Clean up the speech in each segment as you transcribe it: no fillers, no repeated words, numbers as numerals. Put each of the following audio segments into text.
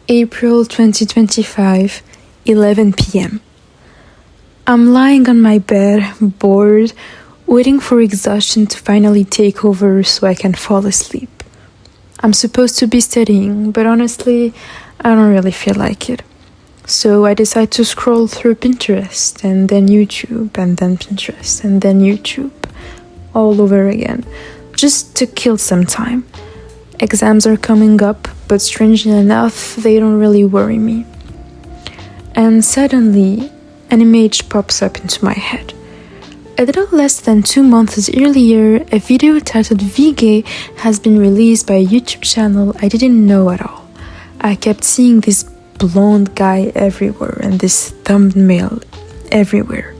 April 2025, 11 p.m. I'm lying on my bed, bored, waiting for exhaustion to finally take over so I can fall asleep. I'm supposed to be studying, but honestly, I don't really feel like it. So I decide to scroll through Pinterest, and then YouTube, and then Pinterest, and then YouTube, all over again, just to kill some time. Exams are coming up, but strangely enough, they don't really worry me. And suddenly, an image pops up into my head. A little less than 2 months earlier, a video titled "Vegan" has been released by a YouTube channel I didn't know at all. I kept seeing this blonde guy everywhere and this thumbnail everywhere.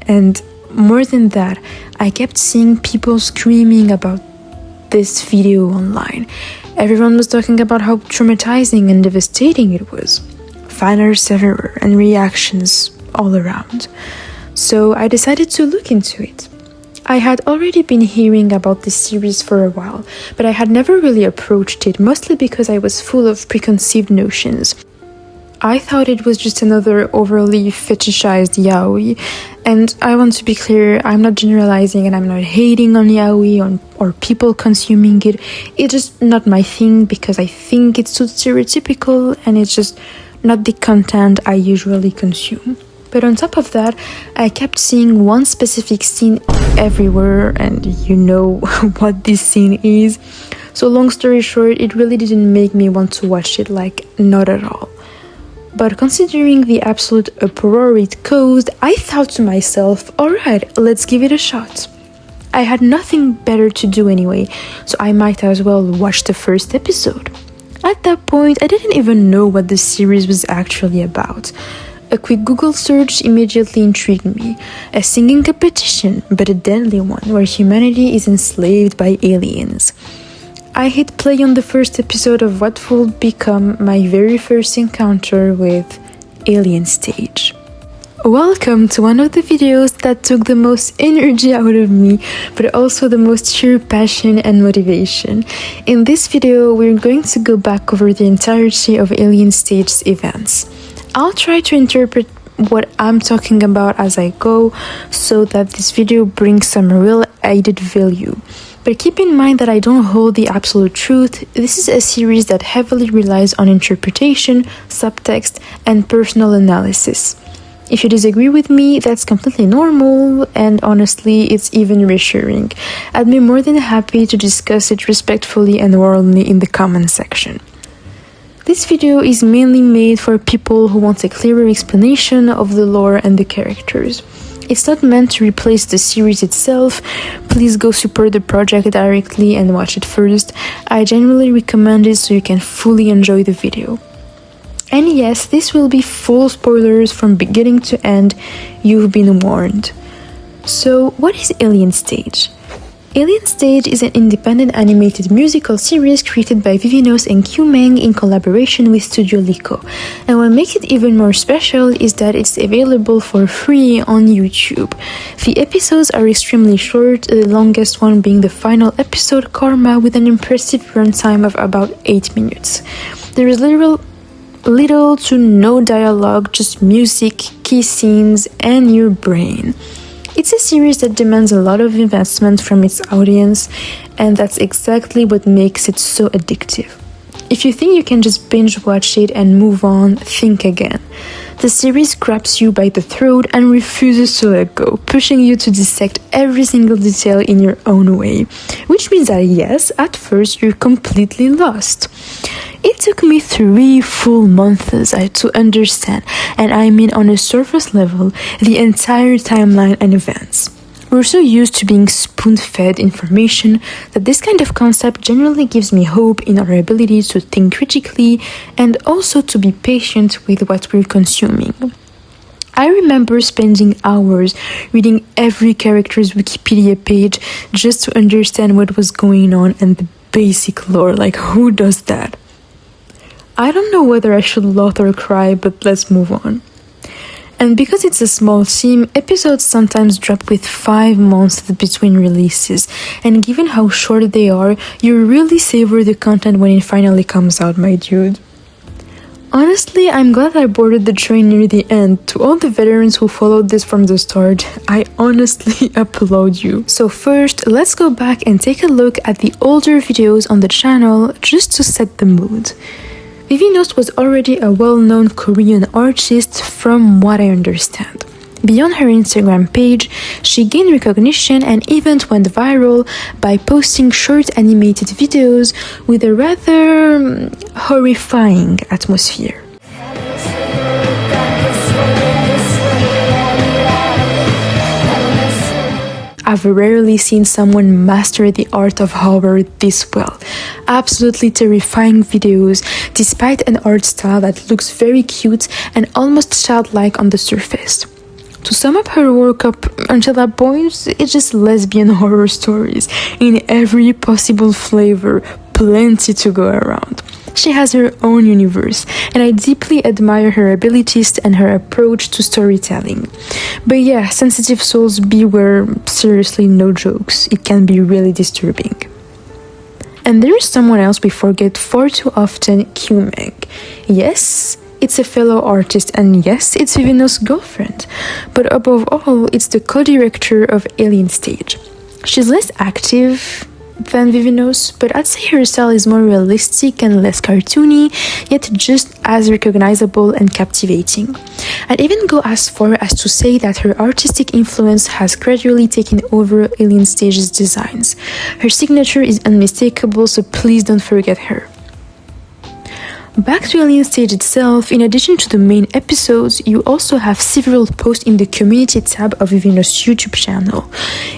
And more than that, I kept seeing people screaming about this video online. Everyone was talking about how traumatizing and devastating it was. Fan arts everywhere and reactions all around. So I decided to look into it. I had already been hearing about this series for a while, but I had never really approached it, mostly because I was full of preconceived notions. I thought it was just another overly fetishized yaoi, and I want to be clear, I'm not generalizing and I'm not hating on yaoi or people consuming it. It's just not my thing because I think it's too stereotypical and it's just not the content I usually consume. But on top of that, I kept seeing one specific scene everywhere, and you know what this scene is. So long story short, it really didn't make me want to watch it, like, not at all. But considering the absolute uproar it caused, I thought to myself, alright, let's give it a shot. I had nothing better to do anyway, so I might as well watch the first episode. At that point, I didn't even know what the series was actually about. A quick Google search immediately intrigued me. A singing competition, but a deadly one, where humanity is enslaved by aliens. I hit play on the first episode of what would become my very first encounter with ALNST. Welcome to one of the videos that took the most energy out of me, but also the most sheer passion and motivation. In this video, we're going to go back over the entirety of ALNST's events. I'll try to interpret what I'm talking about as I go so that this video brings some real added value. But keep in mind that I don't hold the absolute truth. This is a series that heavily relies on interpretation, subtext, and personal analysis. If you disagree with me, that's completely normal, and honestly, it's even reassuring. I'd be more than happy to discuss it respectfully and warmly in the comment section. This video is mainly made for people who want a clearer explanation of the lore and the characters. It's not meant to replace the series itself. Please go support the project directly and watch it first. I genuinely recommend it so you can fully enjoy the video. And yes, this will be full spoilers from beginning to end. You've been warned. So, what is ALNST? ALNST is an independent animated musical series created by Vivinos and Q Meng in collaboration with Studio Lico. And what makes it even more special is that it's available for free on YouTube. The episodes are extremely short, the longest one being the final episode, Karma, with an impressive runtime of about 8 minutes. There is little to no dialogue, just music, key scenes, and your brain. It's a series that demands a lot of investment from its audience, and that's exactly what makes it so addictive. If you think you can just binge watch it and move on, think again. The series grabs you by the throat and refuses to let go, pushing you to dissect every single detail in your own way. Which means that yes, at first you're completely lost. It took me 3 full months to understand, and I mean on a surface level, the entire timeline and events. We're so used to being spoon-fed information that this kind of concept generally gives me hope in our ability to think critically and also to be patient with what we're consuming. I remember spending hours reading every character's Wikipedia page just to understand what was going on and the basic lore, like who does that? I don't know whether I should laugh or cry, but let's move on. And because it's a small team, episodes sometimes drop with 5 months between releases, and given how short they are, you really savor the content when it finally comes out, my dude. Honestly, I'm glad I boarded the train near the end. To all the veterans who followed this from the start, I honestly applaud you. So first, let's go back and take a look at the older videos on the channel just to set the mood. Vivinos was already a well-known Korean artist from what I understand. Beyond her Instagram page, she gained recognition and even went viral by posting short animated videos with a rather horrifying atmosphere. I've rarely seen someone master the art of horror this well. Absolutely terrifying videos, despite an art style that looks very cute and almost childlike on the surface. To sum up her work up until that point, it's just lesbian horror stories in every possible flavor, plenty to go around. She has her own universe, and I deeply admire her abilities and her approach to storytelling. But yeah, sensitive souls beware, seriously, no jokes. It can be really disturbing. And there is someone else we forget far too often, Kyumeng. Yes, it's a fellow artist, and yes, it's Vivino's girlfriend. But above all, it's the co-director of ALNST. She's less active than Vivino's, but I'd say her style is more realistic and less cartoony, yet just as recognizable and captivating. I'd even go as far as to say that her artistic influence has gradually taken over ALNST's designs. Her signature is unmistakable, so please don't forget her. Back to ALNST itself, in addition to the main episodes, you also have several posts in the community tab of Vivino's YouTube channel.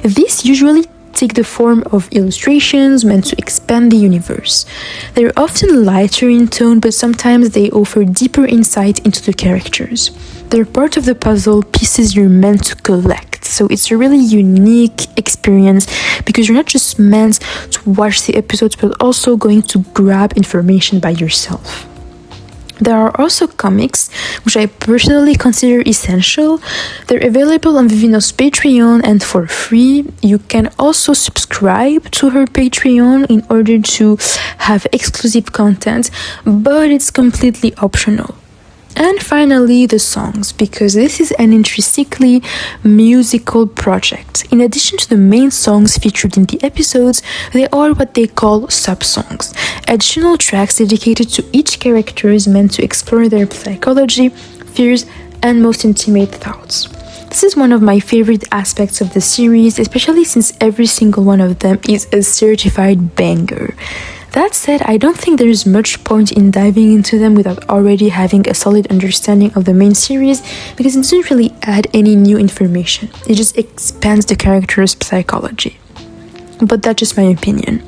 These usually take the form of illustrations meant to expand the universe. They're often lighter in tone, but sometimes they offer deeper insight into the characters. They're part of the puzzle pieces you're meant to collect, so it's a really unique experience because you're not just meant to watch the episodes but also going to grab information by yourself. There are also comics, which I personally consider essential. They're available on Vivino's Patreon and for free. You can also subscribe to her Patreon in order to have exclusive content, but it's completely optional. And finally, the songs, because this is an intrinsically musical project. In addition to the main songs featured in the episodes, they are what they call sub-songs, additional tracks dedicated to each character is meant to explore their psychology, fears, and most intimate thoughts. This is one of my favorite aspects of the series, especially since every single one of them is a certified banger. That said, I don't think there's much point in diving into them without already having a solid understanding of the main series because it doesn't really add any new information. It just expands the character's psychology. But that's just my opinion.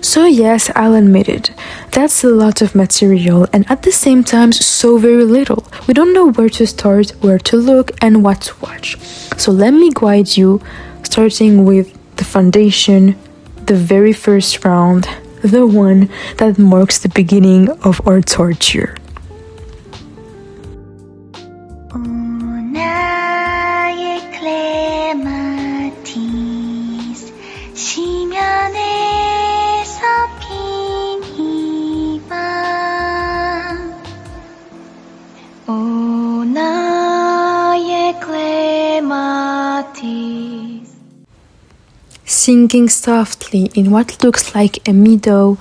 So yes, I'll admit it. That's a lot of material and at the same time so very little. We don't know where to start, where to look, and what to watch. So let me guide you, starting with the foundation, the very first round, the one that marks the beginning of our torture. Singing softly in what looks like a meadow,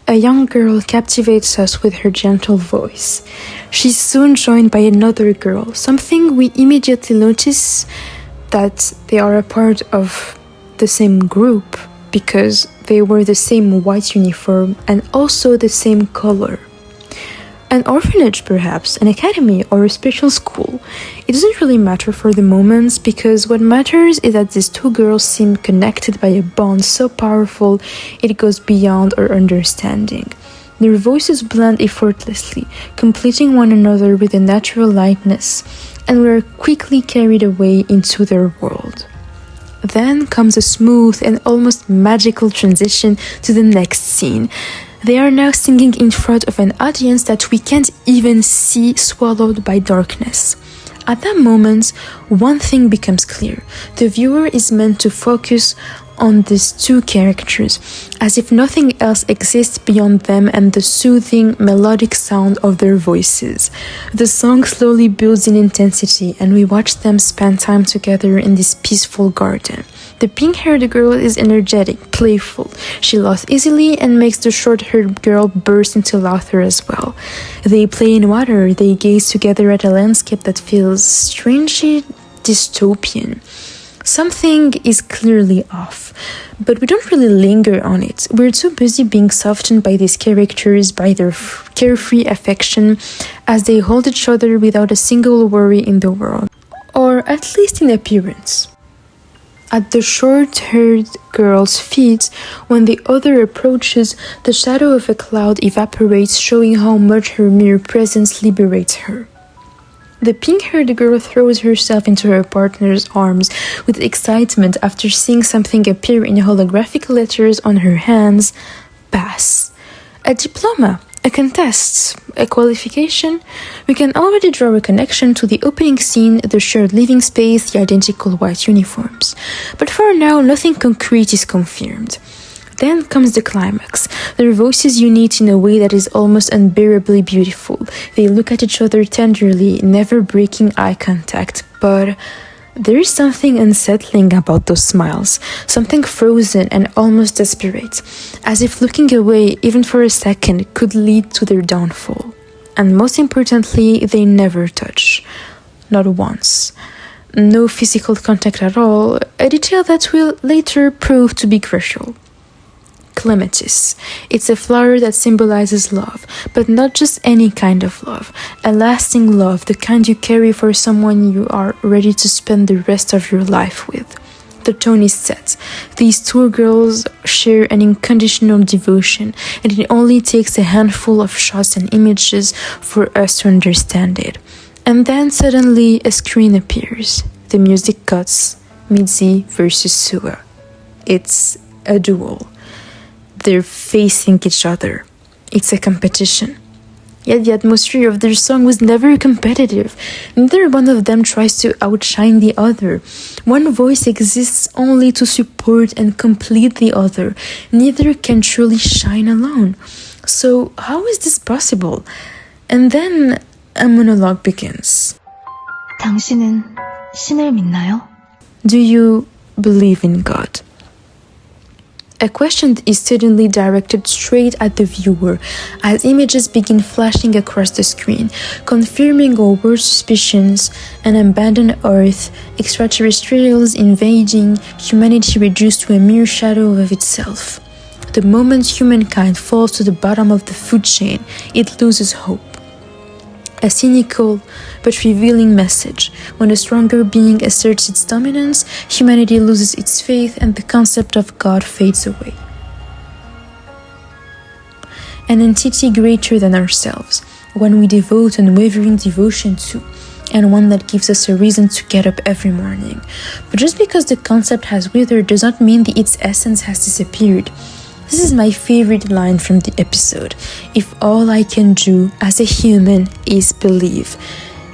a young girl captivates us with her gentle voice. She's soon joined by another girl, something we immediately notice that they are a part of the same group because they wear the same white uniform and also the same color. An orphanage perhaps, an academy or a special school. It doesn't really matter for the moment because what matters is that these two girls seem connected by a bond so powerful it goes beyond our understanding. Their voices blend effortlessly, completing one another with a natural lightness, and we are quickly carried away into their world. Then comes a smooth and almost magical transition to the next scene. They are now singing in front of an audience that we can't even see, swallowed by darkness. At that moment, one thing becomes clear. The viewer is meant to focus on these two characters, as if nothing else exists beyond them and the soothing, melodic sound of their voices. The song slowly builds in intensity, and we watch them spend time together in this peaceful garden. The pink-haired girl is energetic, playful. She laughs easily and makes the short-haired girl burst into laughter as well. They play in water, they gaze together at a landscape that feels strangely dystopian. Something is clearly off, but we don't really linger on it. We're too busy being softened by these characters, by their carefree affection, as they hold each other without a single worry in the world, or at least in appearance. At the short-haired girl's feet, when the other approaches, the shadow of a cloud evaporates, showing how much her mere presence liberates her. The pink-haired girl throws herself into her partner's arms with excitement after seeing something appear in holographic letters on her hands. Pass. A diploma, a contest, a qualification. We can already draw a connection to the opening scene, the shared living space, the identical white uniforms. But for now, nothing concrete is confirmed. Then comes the climax. Their voices unite in a way that is almost unbearably beautiful. They look at each other tenderly, never breaking eye contact, but there is something unsettling about those smiles, something frozen and almost desperate, as if looking away, even for a second, could lead to their downfall. And most importantly, they never touch. Not once. No physical contact at all, a detail that will later prove to be crucial. Clematis. It's a flower that symbolizes love, but not just any kind of love. A lasting love, the kind you carry for someone you are ready to spend the rest of your life with. The tone is set. These two girls share an unconditional devotion, and it only takes a handful of shots and images for us to understand it. And then suddenly a screen appears. The music cuts. Mitzi versus Sua. It's a duel. They're facing each other. It's a competition. Yet the atmosphere of their song was never competitive. Neither one of them tries to outshine the other. One voice exists only to support and complete the other. Neither can truly shine alone. So how is this possible? And then a monologue begins. 당신은 신을 믿나요? Do you believe in God? A question is suddenly directed straight at the viewer as images begin flashing across the screen, confirming our worst suspicions: an abandoned Earth, extraterrestrials invading, humanity reduced to a mere shadow of itself. The moment humankind falls to the bottom of the food chain, it loses hope. A cynical but revealing message. When a stronger being asserts its dominance, humanity loses its faith and the concept of God fades away. An entity greater than ourselves, one we devote unwavering devotion to, and one that gives us a reason to get up every morning. But just because the concept has withered does not mean that its essence has disappeared. This is my favorite line from the episode. If all I can do as a human is believe.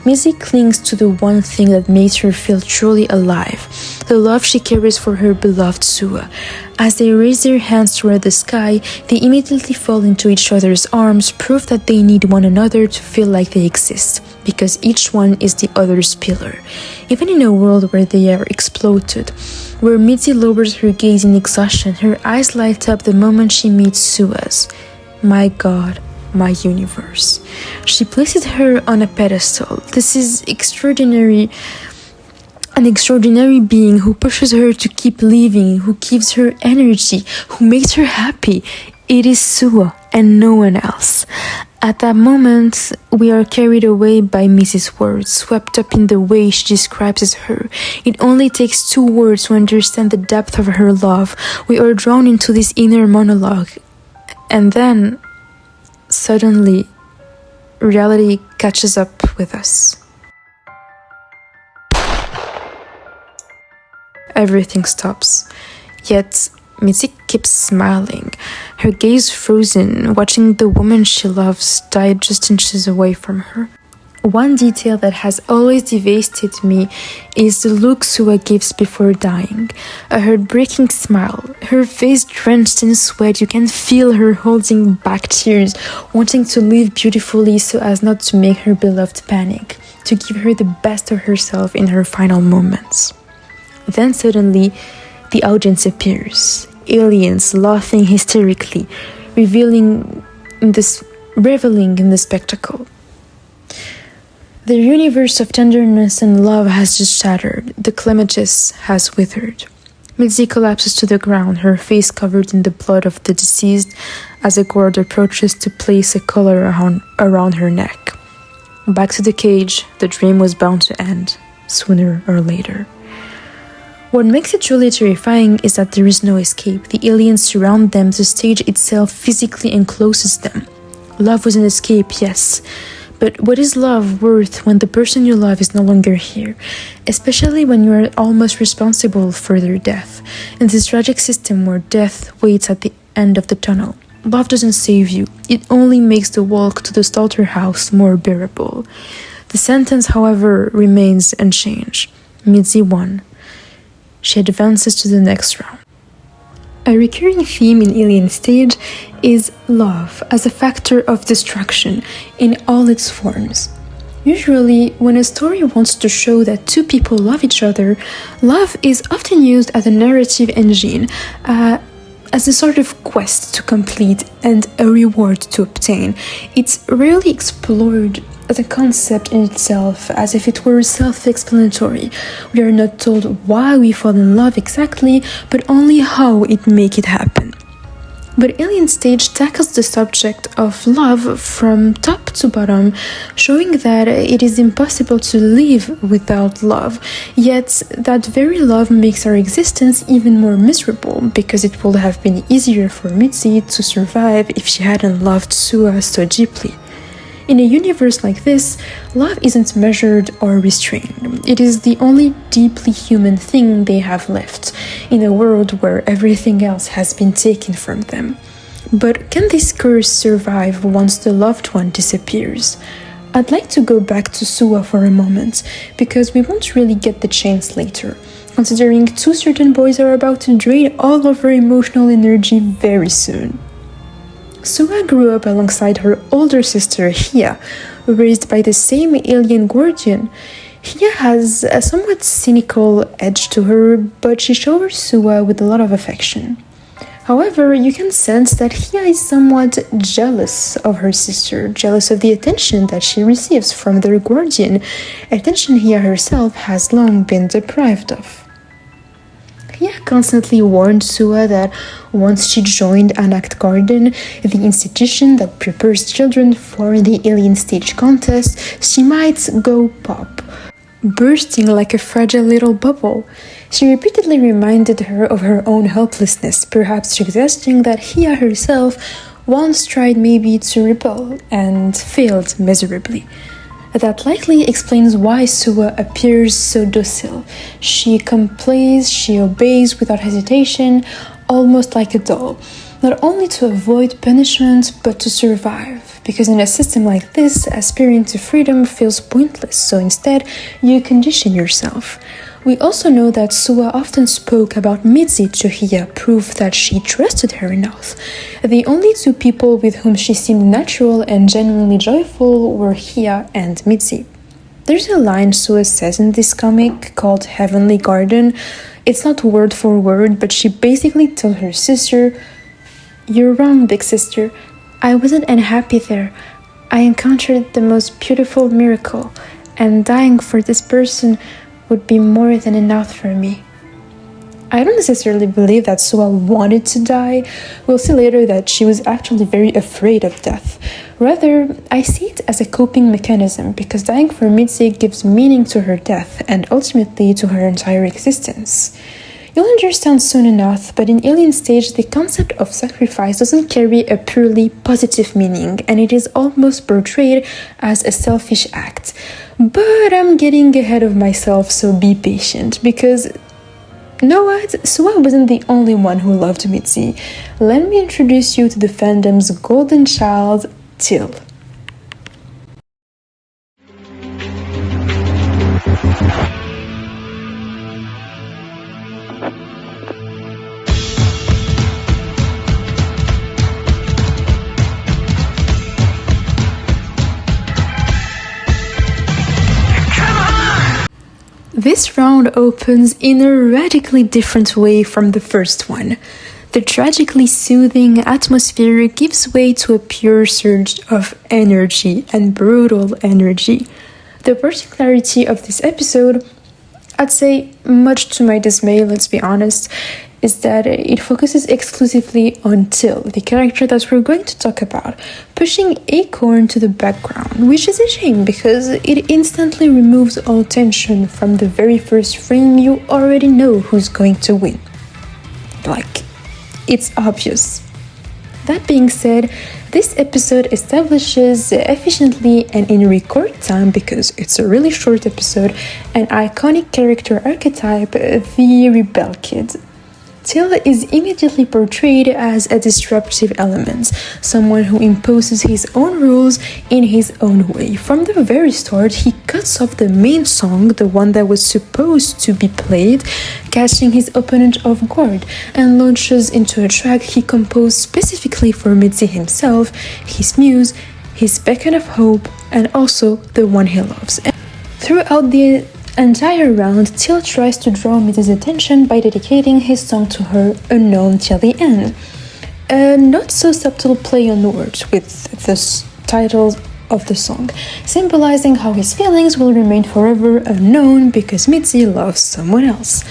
Mitzi clings to the one thing that makes her feel truly alive, the love she carries for her beloved Sua. As they raise their hands toward the sky, they immediately fall into each other's arms, proof that they need one another to feel like they exist, because each one is the other's pillar. Even in a world where they are exploded, where Mitzi lowers her gaze in exhaustion, her eyes light up the moment she meets Sua's. My God, my universe. She places her on a pedestal. This is an extraordinary being who pushes her to keep living, who gives her energy, who makes her happy. It is Sua and no one else. At that moment, we are carried away by Mrs. words, swept up in the way she describes her. It only takes 2 words to understand the depth of her love. We are drawn into this inner monologue. And then, suddenly, reality catches up with us. Everything stops. Yet, Mitzi keeps smiling, her gaze frozen, watching the woman she loves die just inches away from her. One detail that has always devastated me is the look Sua gives before dying. A heartbreaking smile, her face drenched in sweat. You can feel her holding back tears, wanting to live beautifully so as not to make her beloved panic, to give her the best of herself in her final moments. Then suddenly, the audience appears. Aliens laughing hysterically, reveling in the spectacle. The universe of tenderness and love has just shattered. The clematis has withered. Mitzi collapses to the ground, her face covered in the blood of the deceased, as a guard approaches to place a collar around her neck. Back to the cage, the dream was bound to end, sooner or later. What makes it truly terrifying is that there is no escape. The aliens surround them, the stage itself physically encloses them. Love was an escape, yes. But what is love worth when the person you love is no longer here? Especially when you are almost responsible for their death. In this tragic system where death waits at the end of the tunnel, love doesn't save you. It only makes the walk to the slaughterhouse more bearable. The sentence, however, remains unchanged. Mitzi won. She advances to the next round. A recurring theme in Alien Stage is love as a factor of destruction in all its forms. Usually, when a story wants to show that two people love each other, love is often used as a narrative engine, as a sort of quest to complete and a reward to obtain. It's rarely explored as a concept in itself, as if it were self-explanatory. We are not told why we fall in love exactly, but only how it make it happen. But Alien Stage tackles the subject of love from top to bottom, showing that it is impossible to live without love, yet that very love makes our existence even more miserable, because it would have been easier for Mitzi to survive if she hadn't loved Sua so deeply. In a universe like this, love isn't measured or restrained. It is the only deeply human thing they have left, in a world where everything else has been taken from them. But can this curse survive once the loved one disappears? I'd like to go back to Sua for a moment, because we won't really get the chance later, considering two certain boys are about to drain all of her emotional energy very soon. Sua grew up alongside her older sister, Hia, raised by the same alien guardian. Hia has a somewhat cynical edge to her, but she showers Sua with a lot of affection. However, you can sense that Hia is somewhat jealous of her sister, jealous of the attention that she receives from their guardian, attention Hia herself has long been deprived of. Hia constantly warned Sua that once she joined ALNST Garden, the institution that prepares children for the Alien Stage contest, she might go pop, bursting like a fragile little bubble. She repeatedly reminded her of her own helplessness, perhaps suggesting that Hia herself once tried maybe to rebel and failed miserably. That likely explains why Sua appears so docile. She complies, she obeys without hesitation, almost like a doll, not only to avoid punishment, but to survive. Because in a system like this, aspiring to freedom feels pointless, so instead, you condition yourself. We also know that Sua often spoke about Mitzi to Hia, proof that she trusted her enough. The only two people with whom she seemed natural and genuinely joyful were Hia and Mitzi. There's a line Sua says in this comic called Heavenly Garden. It's not word for word, but she basically told her sister, "You're wrong, big sister. I wasn't unhappy there. I encountered the most beautiful miracle, and dying for this person would be more than enough for me." I don't necessarily believe that Sua wanted to die. We'll see later that she was actually very afraid of death. Rather, I see it as a coping mechanism, because dying for Mitzi gives meaning to her death and ultimately to her entire existence. You'll understand soon enough, but in Alien Stage, the concept of sacrifice doesn't carry a purely positive meaning, and it is almost portrayed as a selfish act. But I'm getting ahead of myself, so be patient, because you know what? Sua wasn't the only one who loved Mitzi. Let me introduce you to the fandom's golden child, Till. This round opens in a radically different way from the first one. The tragically soothing atmosphere gives way to a pure surge of energy and brutal energy. The particularity of this episode, I'd say, much to my dismay, let's be honest, is that it focuses exclusively on Till, the character that we're going to talk about, pushing Acorn to the background, which is a shame because it instantly removes all tension from the very first frame. You already know who's going to win. Like, it's obvious. That being said, this episode establishes efficiently and in record time, because it's a really short episode, an iconic character archetype, the rebel kid. Till is immediately portrayed as a disruptive element, someone who imposes his own rules in his own way. From the very start, he cuts off the main song, the one that was supposed to be played, catching his opponent off guard, and launches into a track he composed specifically for Mitzi himself, his muse, his beacon of hope, and also the one he loves. And throughout the entire round, Till tries to draw Mitzi's attention by dedicating his song to her, unknown till the end. A not so subtle play on words with the title of the song, symbolizing how his feelings will remain forever unknown because Mitzi loves someone else.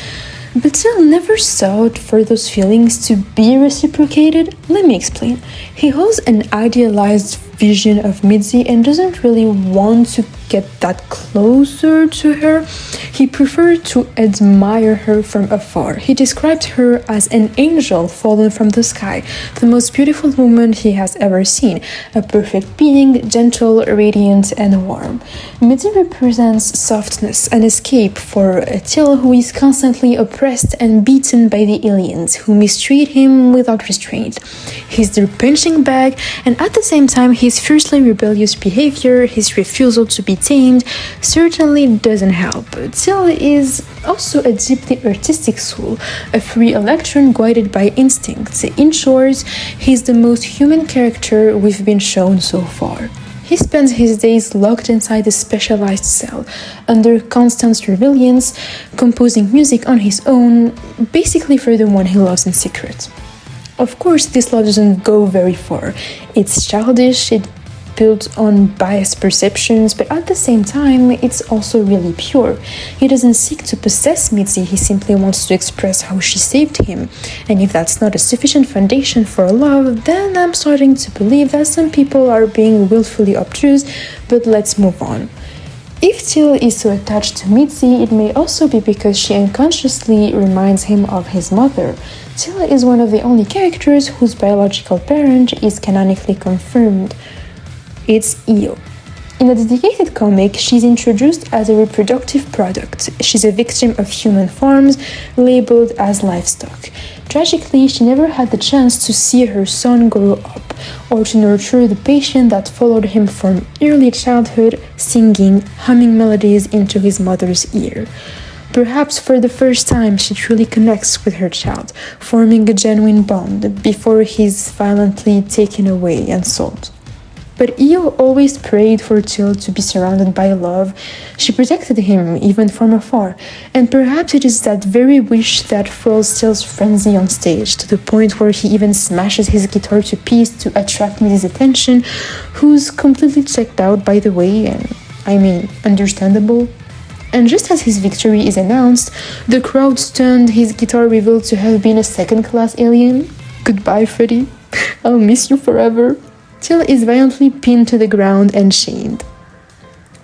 But Till never sought for those feelings to be reciprocated. Let me explain. He holds an idealized vision of Mitzi and doesn't really want to get that closer to her. He preferred to admire her from afar. He described her as an angel fallen from the sky, the most beautiful woman he has ever seen, a perfect being, gentle, radiant, and warm. Mitzi represents softness, an escape for Till, who is constantly oppressed and beaten by the aliens, who mistreat him without restraint. He's their punching bag, and at the same time, his fiercely rebellious behavior, his refusal to be tamed, certainly doesn't help. Till is also a deeply artistic soul, a free electron guided by instincts. In short, he's the most human character we've been shown so far. He spends his days locked inside a specialized cell, under constant surveillance, composing music on his own, basically for the one he loves in secret. Of course, this love doesn't go very far. It's childish, it built on biased perceptions, but at the same time, it's also really pure. He doesn't seek to possess Mitzi, he simply wants to express how she saved him. And if that's not a sufficient foundation for love, then I'm starting to believe that some people are being willfully obtuse, but let's move on. If Till is so attached to Mitzi, it may also be because she unconsciously reminds him of his mother. Till is one of the only characters whose biological parent is canonically confirmed. It's Io. In the dedicated comic, she's introduced as a reproductive product. She's a victim of human farms, labeled as livestock. Tragically, she never had the chance to see her son grow up, or to nurture the patient that followed him from early childhood, singing, humming melodies into his mother's ear. Perhaps for the first time, she truly connects with her child, forming a genuine bond before he's violently taken away and sold. But Io always prayed for Till to be surrounded by love. She protected him, even from afar, and perhaps it is that very wish that fuels Till's frenzy on stage, to the point where he even smashes his guitar to pieces to attract Mitzi's attention, who's completely checked out, by the way, and I mean, understandable. And just as his victory is announced, the crowd stunned, his guitar revealed to have been a second-class alien. Goodbye, Freddy. I'll miss you forever. Till is violently pinned to the ground and chained.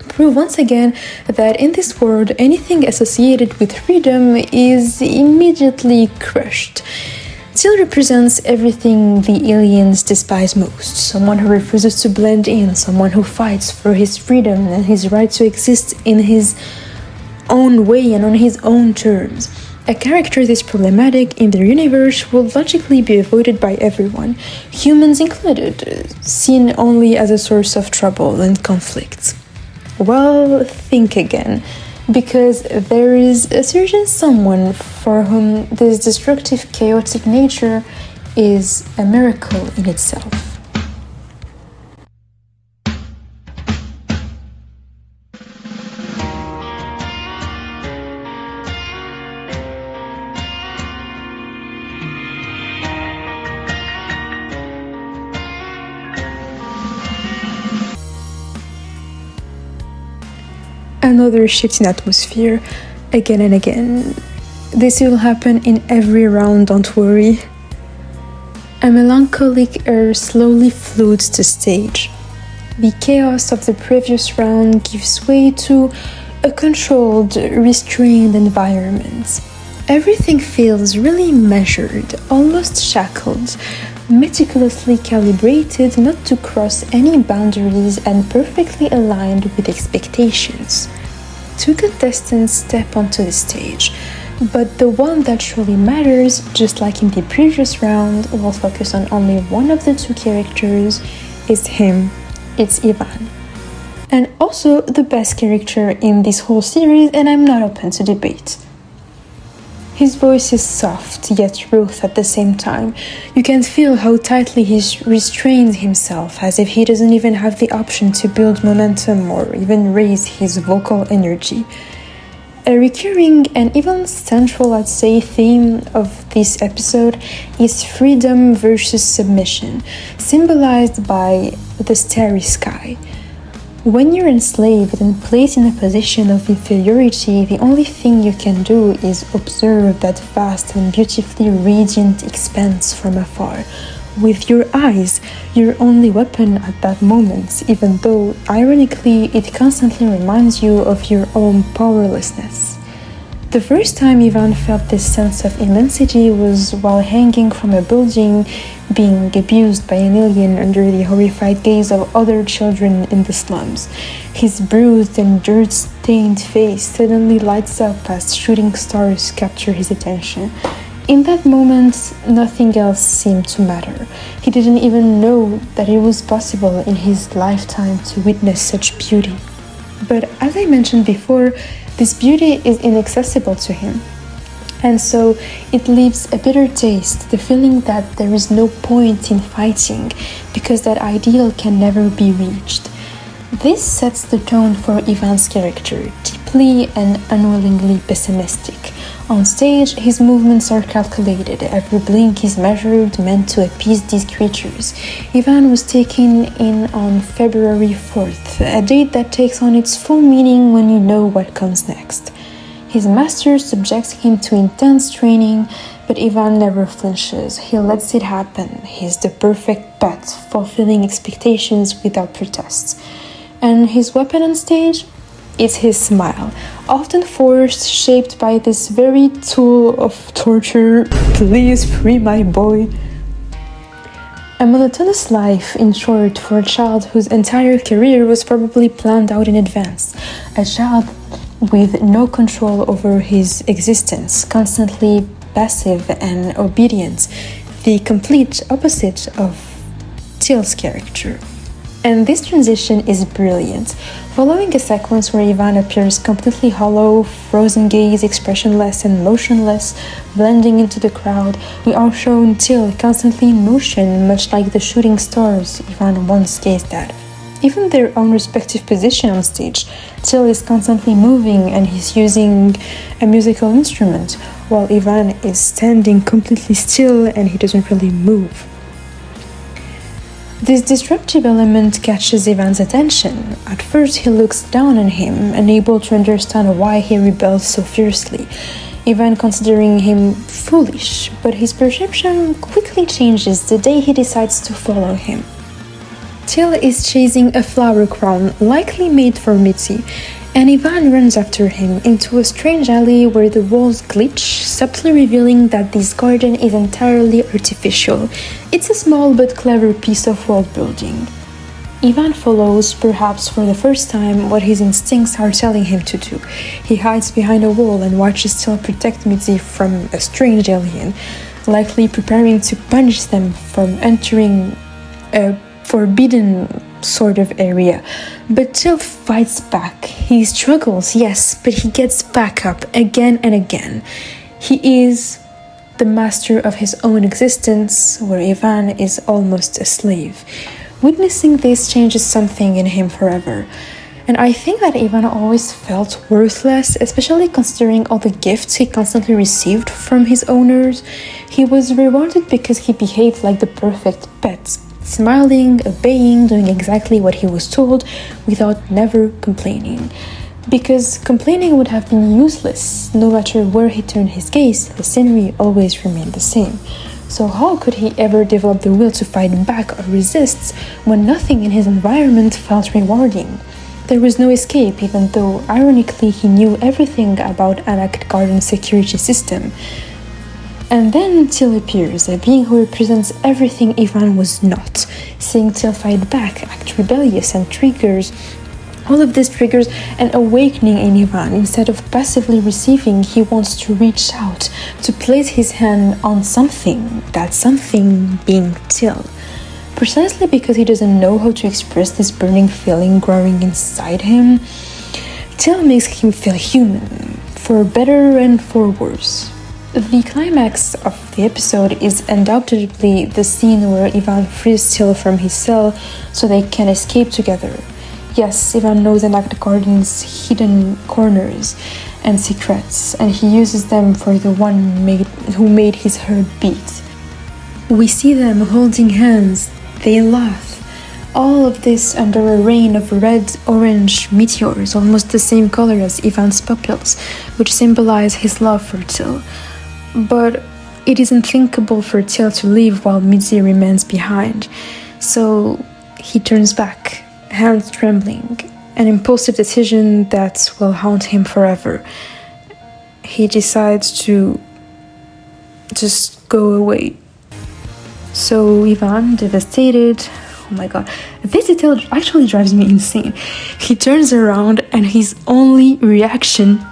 Prove once again that in this world, anything associated with freedom is immediately crushed. Till represents everything the aliens despise most. Someone who refuses to blend in, someone who fights for his freedom and his right to exist in his own way and on his own terms. A character this problematic in their universe will logically be avoided by everyone, humans included, seen only as a source of trouble and conflict. Well, think again, because there is a certain someone for whom this destructive, chaotic nature is a miracle in itself. Another shift in atmosphere, again and again. This will happen in every round, don't worry. A melancholic air slowly floats the stage. The chaos of the previous round gives way to a controlled, restrained environment. Everything feels really measured, almost shackled, meticulously calibrated not to cross any boundaries and perfectly aligned with expectations. Two contestants step onto the stage, but the one that truly matters, just like in the previous round, will focus on only one of the two characters, is him. It's Ivan. And also the best character in this whole series, and I'm not open to debate. His voice is soft yet rude at the same time. You can feel how tightly he restrains himself, as if he doesn't even have the option to build momentum or even raise his vocal energy. A recurring and even central, I'd say, theme of this episode is freedom versus submission, symbolized by the starry sky. When you're enslaved and placed in a position of inferiority, the only thing you can do is observe that vast and beautifully radiant expanse from afar. With your eyes, your only weapon at that moment, even though, ironically, it constantly reminds you of your own powerlessness. The first time Ivan felt this sense of immensity was while hanging from a building, being abused by an alien under the horrified gaze of other children in the slums. His bruised and dirt-stained face suddenly lights up as shooting stars capture his attention. In that moment, nothing else seemed to matter. He didn't even know that it was possible in his lifetime to witness such beauty. But as I mentioned before, this beauty is inaccessible to him. And so it leaves a bitter taste, the feeling that there is no point in fighting because that ideal can never be reached. This sets the tone for Ivan's character, deeply and unwillingly pessimistic. On stage, his movements are calculated, every blink is measured, meant to appease these creatures. Ivan was taken in on February 4th, a date that takes on its full meaning when you know what comes next. His master subjects him to intense training, but Ivan never flinches. He lets it happen. He's the perfect pet, fulfilling expectations without protests. And his weapon on stage? It's his smile, often forced, shaped by this very tool of torture. Please free my boy. A monotonous life, in short, for a child whose entire career was probably planned out in advance. A child with no control over his existence, constantly passive and obedient, the complete opposite of Till's character. And this transition is brilliant. Following a sequence where Ivan appears completely hollow, frozen gaze, expressionless and motionless, blending into the crowd, we are shown Till constantly in motion, much like the shooting stars Ivan once gazed at. Even their own respective position on stage, Till is constantly moving and he's using a musical instrument, while Ivan is standing completely still and he doesn't really move. This disruptive element catches Ivan's attention. At first, he looks down on him, unable to understand why he rebels so fiercely, Ivan considering him foolish, but his perception quickly changes the day he decides to follow him. Till is chasing a flower crown, likely made for Mitzi, and Ivan runs after him into a strange alley where the walls glitch, subtly revealing that this garden is entirely artificial. It's a small but clever piece of world building. Ivan follows, perhaps for the first time, what his instincts are telling him to do. He hides behind a wall and watches Till protect Mitzi from a strange alien, likely preparing to punish them from entering a forbidden sort of area. But Till fights back. He struggles, yes, but he gets back up again and again. He is the master of his own existence, where Ivan is almost a slave. Witnessing this changes something in him forever. And I think that Ivan always felt worthless, especially considering all the gifts he constantly received from his owners. He was rewarded because he behaved like the perfect pet, smiling, obeying, doing exactly what he was told without never complaining. Because complaining would have been useless. No matter where he turned his gaze, the scenery always remained the same. So how could he ever develop the will to fight back or resist when nothing in his environment felt rewarding? There was no escape, even though, ironically, he knew everything about ALNST's security system. And then Till appears, a being who represents everything Ivan was not. Seeing Till fight back, act rebellious, and all of this triggers an awakening in Ivan. Instead of passively receiving, he wants to reach out, to place his hand on something, that something being Till. Precisely because he doesn't know how to express this burning feeling growing inside him, Till makes him feel human, for better and for worse. The climax of the episode is undoubtedly the scene where Ivan frees Till from his cell so they can escape together. Yes, Ivan knows ALNST's hidden corners and secrets, and he uses them for the one who made his heart beat. We see them holding hands, they laugh. All of this under a rain of red-orange meteors, almost the same color as Ivan's pupils, which symbolize his love for Till. But it is unthinkable for Till to leave while Mitzi remains behind. So he turns back, hands trembling, an impulsive decision that will haunt him forever. He decides to just go away. So Ivan, devastated, oh my god, this detail actually drives me insane. He turns around and his only reaction,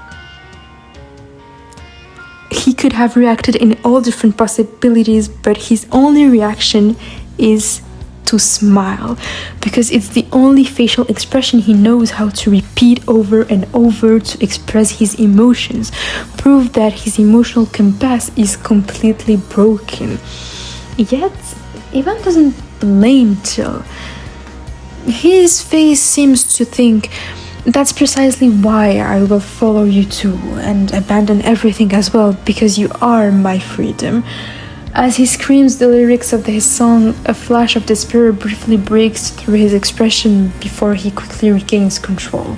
he could have reacted in all different possibilities, but his only reaction is to smile, because it's the only facial expression he knows how to repeat over and over to express his emotions, prove that his emotional compass is completely broken. Yet, Ivan doesn't blame Till. His face seems to think, that's precisely why I will follow you too, and abandon everything as well, because you are my freedom. As he screams the lyrics of his song, a flash of despair briefly breaks through his expression before he quickly regains control.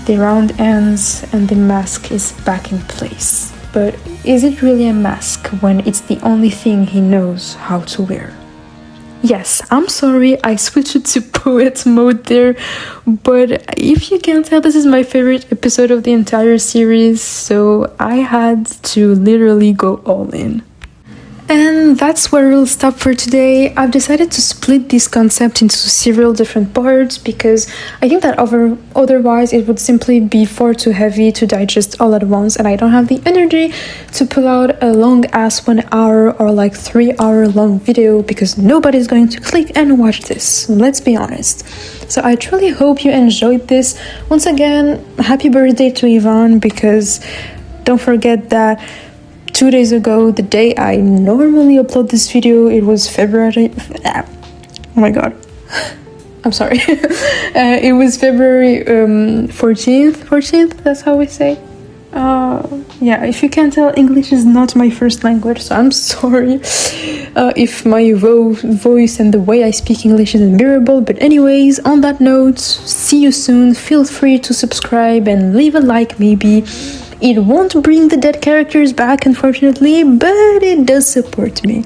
The round ends and the mask is back in place. But is it really a mask when it's the only thing he knows how to wear? Yes, I'm sorry, I switched to poet mode there, but if you can't tell, this is my favorite episode of the entire series, so I had to literally go all in. And that's where we'll stop for today. I've decided to split this concept into several different parts because I think that otherwise it would simply be far too heavy to digest all at once, and I don't have the energy to pull out a long ass 1 hour or like 3 hour long video because nobody's going to click and watch this, let's be honest. So I truly hope you enjoyed this. Once again, happy birthday to Ivan, because don't forget that 2 days ago, the day I normally upload this video, it was February. Oh my god. I'm sorry. It was February 14th, that's how we say. Yeah, if you can't tell, English is not my first language, so I'm sorry if my voice and the way I speak English is unbearable. But anyways, on that note, see you soon. Feel free to subscribe and leave a like maybe. It won't bring the dead characters back, unfortunately, but it does support me.